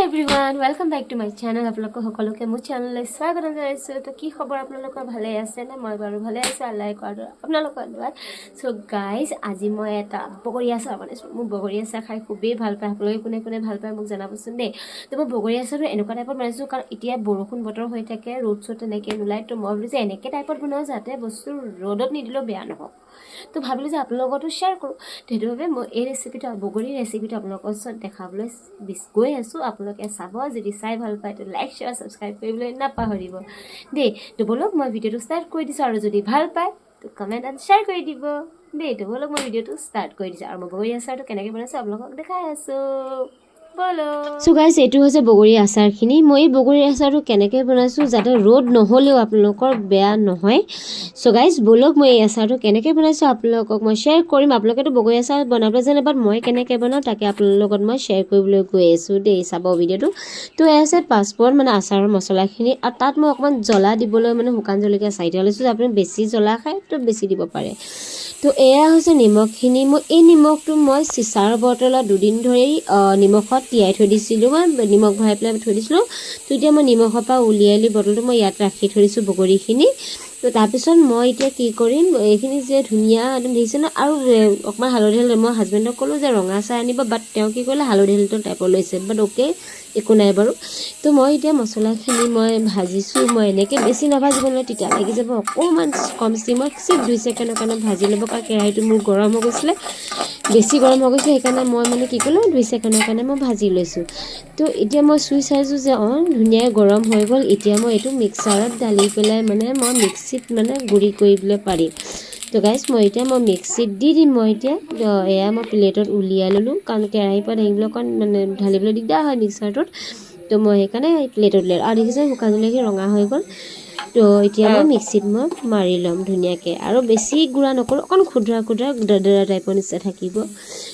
everyone, welcome back to my channel. আপোনালোক সকলোকে মোৰ চেনেললৈ স্বাগতম জনাইছো। তো কি খবৰ আপোনালোকৰ ভালে আছে না? মই বাৰু ভালে আছো, আল্লাহে কৰাৰ আপোনালোকৰ ধন্যবাদ। সো গাইজ আজি মই এটা বগৰী আচাৰ বনাইছো। মোৰ বগৰী আচাৰ খাই খুবেই ভাল পায়। আপোনালোকে কোনে কোনে ভাল পায় মোক জনাবচোন দেই। তো মই বগৰী আচাৰটো এনেকুৱা টাইপত বনাইছো কাৰণ এতিয়া বৰষুণ বতৰ হৈ থাকে, ৰ'দ চ'দ তেনেকৈ নোলায়। তো মই ভাবিছো এনেকৈ টাইপত বনাওঁ যাতে বস্তু ৰ'দত নিদিলেও বেয়া নহওক। তো ভাবিলোঁ যে আপোনালোকৰ লগতো শ্বেয়াৰ কৰোঁ। তো সেইটোভাৱে মই এই ৰেচিপিটো বগৰীৰ ৰেচিপিটো আপোনালোকৰ ওচৰত দেখাবলৈ গৈ আছোঁ। আপোনালোকে চাব, যদি চাই ভাল পায় তো লাইক শ্বেয়াৰ ছাবস্ক্ৰাইব কৰিবলৈ নাপাহৰিব দেই। তো বলক মই ভিডিঅ'টো ষ্টাৰ্ট কৰি দিছোঁ, আৰু যদি ভাল পায় তো কমেণ্ট এণ্ড শ্বেয়াৰ কৰি দিব দেই। তো বলক মই ভিডিঅ'টো ষ্টাৰ্ট কৰি দিছোঁ, আৰু মই বগৰী আচাৰটো কেনেকৈ বনাইছোঁ আপোনালোকক দেখাই আছোঁ। সো গাইজ এইটো হৈছে বগৰী আচাৰখিনি। মই এই বগৰী আচাৰটো কেনেকৈ বনাইছোঁ যাতে ৰ'দ নহ'লেও আপোনালোকৰ বেয়া নহয়। সো গাইজ বলক মই এই আচাৰটো কেনেকৈ বনাইছোঁ আপোনালোকক মই শ্বেয়াৰ কৰিম। আপোনালোকেতো বগৰী আচাৰ বনাবলৈ জানে, বাট মই কেনেকৈ বনাওঁ তাকে আপোনালোকৰ লগত মই শ্বেয়াৰ কৰিবলৈ গৈ আছোঁ দেই। চাব ভিডিঅ'টো। তো এয়া আছে পাঁচফোৰণ মানে আচাৰৰ মছলাখিনি, আৰু তাত মই অকণমান জ্বলা দিবলৈ মানে শুকান জলকীয়া 4টা লৈছোঁ। আপুনি বেছি জ্বলা খায় তো বেছি দিব পাৰে। তো এয়া হৈছে নিমখখিনি। এই নিমখটো মই চিচাৰ বটলত 2 দিন ধৰি নিমখত তিয়াই থৈ দিছিলোঁ। মই নিমখ ভৰাই পেলাই থৈ দিছিলোঁ। তো এতিয়া মই নিমখৰ পৰা উলিয়াই লৈ বটলটো মই ইয়াত ৰাখি থৈ দিছোঁ বগৰীখিনি। তো তাৰপিছত মই এতিয়া কি কৰিম, এইখিনি যে ধুনীয়া একদম দেখিছে ন, আৰু অকণমান হালধি মই হাজবেণ্ডক ক'লোঁ যে ৰঙা চাহ আনিব, বাট তেওঁ কি কৰিলে হালধি টাইপৰ লৈছে, বাট অ'কে একো নাই বাৰু। তো মই এতিয়া মছলাখিনি মই ভাজিছোঁ। মই এনেকৈ বেছি নাভাজিব নোৱাৰোঁ, তেতিয়া লাগি যাব। অকণমান কম চিমত 2 ছেকেণ্ডৰ কাৰণে ভাজি ল'ব, কাৰণ কেৰাহীটো মোৰ গৰম হৈ গৈছিলে, বেছি গৰম হৈ গৈছে। সেইকাৰণে মই মানে কি কৰিলোঁ 2 ছেকেণ্ডৰ কাৰণে মই ভাজি লৈছোঁ। তো এতিয়া মই চুই চাইছোঁ যে ধুনীয়াকৈ গৰম হৈ গ'ল। এতিয়া মই এইটো মিক্সাৰত ঢালি পেলাই মানে মই মিক্সিত মানে গুড়ি কৰিবলৈ পাৰিম। তো গাইজ মই মিক্সিত দি দিম। মই এতিয়া এয়া মই প্লেটত উলিয়াই ল'লোঁ, কাৰণ কেৰাহীৰ পৰা দাঙিবলৈ অকণ মানে ঢালিবলৈ দিগদাৰ হয় মিক্সাৰটোত। তো মই সেইকাৰণে প্লেটত উলিয়ালোঁ। আৰু দেখিছে শুকান জলকীয়া ৰঙা হৈ গ'ল। তো এতিয়া মই মিক্সিত মই মাৰি ল'ম ধুনীয়াকৈ, আৰু বেছি গুড়া নকৰোঁ, অকণ খুদ্ৰা দৰদৰা টাইপৰ নিচিনা থাকিব।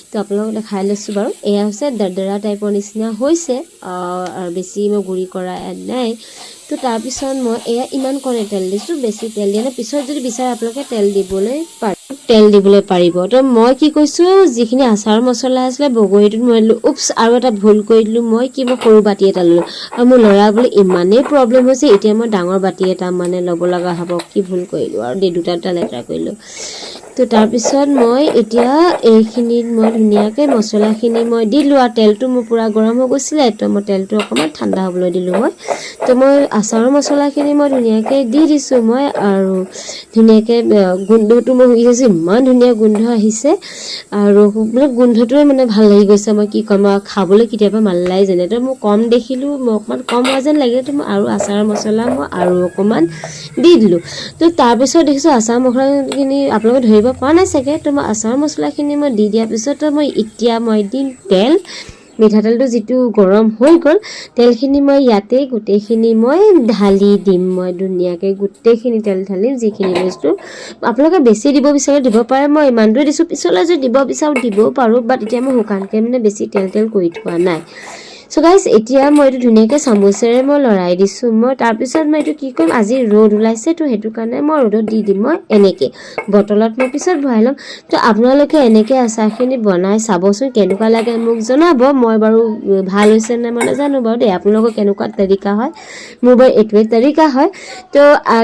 তো আপোনালোকক দেখাই লৈছোঁ বাৰু। এয়া হৈছে দৰদৰা টাইপৰ নিচিনা হৈছে, আৰু বেছি মই গুড়ি কৰা নাই। তো তাৰপিছত মই এয়া ইমান কণে তেল দিছোঁ, বেছি তেল দিয়া নাই। পিছত যদি বিচাৰে আপোনালোকে তেল দিবলৈ পাৰিব। তো মই কি কৈছোঁ, যিখিনি আচাৰ মছলা আছিলে বগৰীটোত মই দিলোঁ। আৰু এটা ভুল কৰি দিলোঁ, মই সৰু বাতি এটা ল'লোঁ, আৰু মোৰ ল'ৰা বোলে ইমানেই প্ৰব্লেম হৈছে, এতিয়া মই ডাঙৰ বাতি এটা মানে ল'ব লগা হ'ব। কি ভুল কৰিলোঁ আৰু দুটা লেতেৰা কৰিলোঁ। তো তাৰপিছত মই এতিয়া এইখিনিত মই ধুনীয়াকৈ মছলাখিনি মই দিলোঁ, আৰু তেলটো মোৰ পূৰা গৰম হৈ গৈছিলে। তো মই তেলটো অকণমান ঠাণ্ডা হ'বলৈ দিলোঁ মই। তো মই আচাৰৰ মছলাখিনি মই ধুনীয়াকৈ দি দিছোঁ মই, আৰু ধুনীয়াকৈ গোন্ধটো মই শুই আছোঁ, ইমান ধুনীয়া গোন্ধ আহিছে, আৰু মানে গোন্ধটোৱে মানে ভাল লাগি গৈছে। মই কি ক'ম, আৰু খাবলৈ কেতিয়াবা মালাই যেনে। তো মই কম দেখিলোঁ, মই অকণমান কম হোৱা যেন লাগিলে, তো মই আৰু আচাৰৰ মছলা মই আৰু অকণমান দি দিলোঁ। তো তাৰপিছত দেখিছোঁ আচাৰ মছলাখিনি আপোনালোকে ধৰিব পৰা নাই চাগে। তো মই আচাৰ মছলাখিনি মই দি দিয়াৰ পিছত এতিয়া মই দিম তেল। মিঠাতেলটো যিটো গৰম হৈ গ'ল, তেলখিনি মই ইয়াতে গোটেইখিনি মই ঢালি দিম। মই ধুনীয়াকৈ গোটেইখিনি তেল ঢালিম, যিখিনি বস্তু আপোনালোকে বেছি দিব বিচাৰে দিব পাৰে। মই ইমানটোৱে দিছোঁ, পিছলৈ যদি দিব বিচাৰোঁ দিবও পাৰোঁ, বাট এতিয়া মই শুকানকৈ মানে বেছি তেল কৰি থোৱা নাই। চ' গাইজ এতিয়া মই এইটো ধুনীয়াকৈ চামুচেৰে মই লৰাই দিছোঁ। মই তাৰপিছত মই এইটো কি কৰিম, আজি ৰ'দ ওলাইছে, তো সেইটো কাৰণে মই ৰ'দত দি দিম। মই এনেকৈ বটলত মই পিছত ভৰাই ল'ম। তো আপোনালোকে এনেকৈ আচাৰখিনি বনাই চাবচোন, কেনেকুৱা লাগে মোক জনাব। মই বাৰু ভাল হৈছে নে মই নাজানো বাৰু দেই, আপোনালোকৰ কেনেকুৱা তৰিকা হয়। মোৰ বাৰু এইটোৱে তৰিকা হয়। তো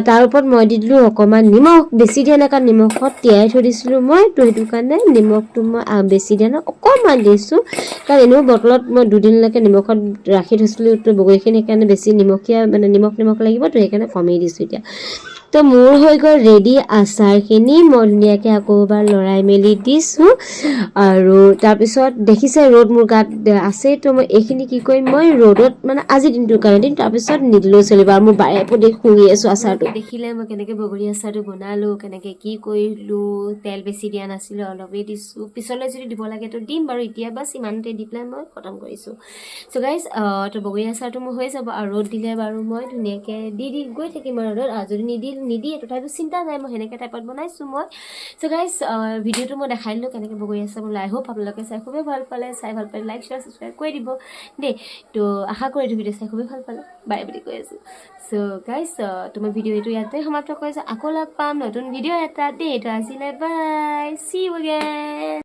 তাৰ ওপৰত মই দি দিলোঁ অকণমান নিমখ, বেছি দিয়া নাই কাৰণ নিমখত তিয়াই থৈ দিছিলোঁ মই। তো সেইটো কাৰণে নিমখটো মই বেছি দিয়া নাই, অকণমান দিছোঁ, কাৰণ এনেও বটলত মই 2 দিনলৈকে নিমখত ৰাখি থৈছিলোঁ। তো বগৰীখিনি সেইকাৰণে বেছি নিমখীয়া মানে নিমখ লাগিব, তো সেইকাৰণে কমেই দিছোঁ এতিয়া। তো মোৰ হৈ গ'ল ৰেডি আচাৰখিনি। মই ধুনীয়াকৈ আকৌ এবাৰ লৰাই মেলি দিছোঁ, আৰু তাৰপিছত দেখিছে ৰ'দ মোৰ গাত আছে। তো মই এইখিনি কি কৰিম, মই ৰ'দত মানে আজিৰ দিনটোৰ কাৰণে দিম, তাৰপিছত নিদিলেও চলিব। আৰু মোৰ বাৰে প্ৰতি শুই আছোঁ আচাৰটো দেখিলে, মই কেনেকৈ বগৰী আচাৰটো বনালোঁ, কেনেকৈ কি কৰিলোঁ। তেল বেছি দিয়া নাছিলোঁ, অলপেই দিছোঁ। পিছলৈ যদি দিব লাগে তো দিম বাৰু, এতিয়া বাছ ইমানতে দি পেলাই মই খতম কৰিছোঁ। চ' গাইজ তো বগৰী আচাৰটো মোৰ হৈ যাব, আৰু ৰ'দ দিলে বাৰু মই ধুনীয়াকৈ দি গৈ থাকিম আৰু ৰ'দত। আৰু যদি নিদিয়ে তথাপিও চিন্তা নাই, মই সেনেকৈ টাইপত বনাইছোঁ মই। চ' গাইজ ভিডিঅ'টো মই দেখাই দিলোঁ কেনেকৈ বগৰী আচাৰ বনাই। আই হোপ আপোনালোকে চাই খুবেই ভাল পালে। চাই ভাল পালে লাইক শ্বেয়াৰ ছাবস্ক্ৰাইব কৰি দিব দেই। তো আশা কৰিছোঁ ভিডিঅ' চাই খুবেই ভাল পালে, বাই বুলি কৈ আছোঁ। চ' গাইজ তোমাৰ ভিডিঅ'টো ইয়াতে সমাপ্ত কৰিছোঁ। আকৌ লগ পাম নতুন ভিডিঅ' এটা দেই। তো আজিলৈ বাই, চি ইউ এগেইন।